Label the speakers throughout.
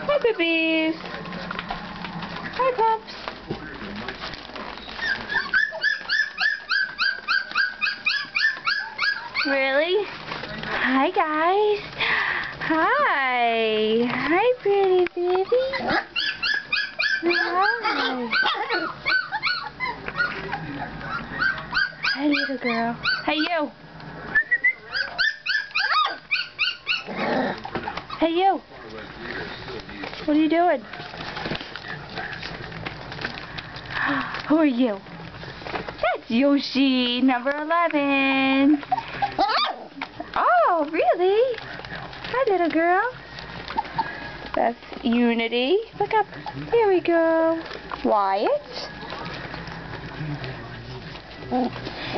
Speaker 1: Hi, babies. Hi, pups. Really? Hi, guys. Hi. Hi, pretty baby. Hi. Hi, little girl. Hey, you. Hey, you. What are you doing? Who are you? That's Yoshi, number 11. Oh, really? Hi, little girl. That's Unity. Look up. Here we go. Wyatt.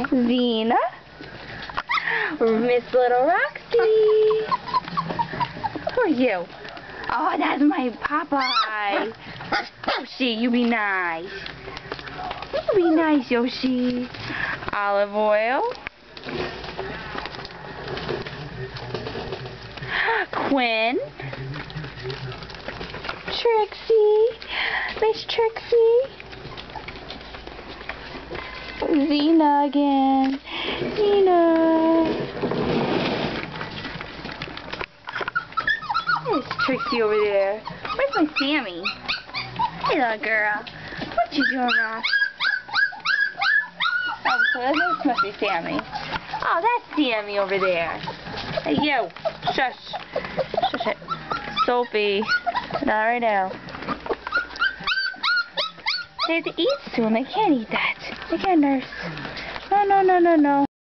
Speaker 1: Zena. Miss Little Roxy. Who are you? Oh, that's my Popeye. Yoshi, you be nice. You be nice, Yoshi. Olive oil. Quinn. Trixie. Miss Trixie. Zena again. Zena. There's Trixie over there. Where's my Sammy? Hey, little girl. What you doing, Ross? Oh, so this must be Sammy. Oh, that's Sammy over there. Hey, you. Shush. Shush it. Sophie. Not right now. They have to eat soon. They can't eat that. They can't nurse. No, no, no, no, no.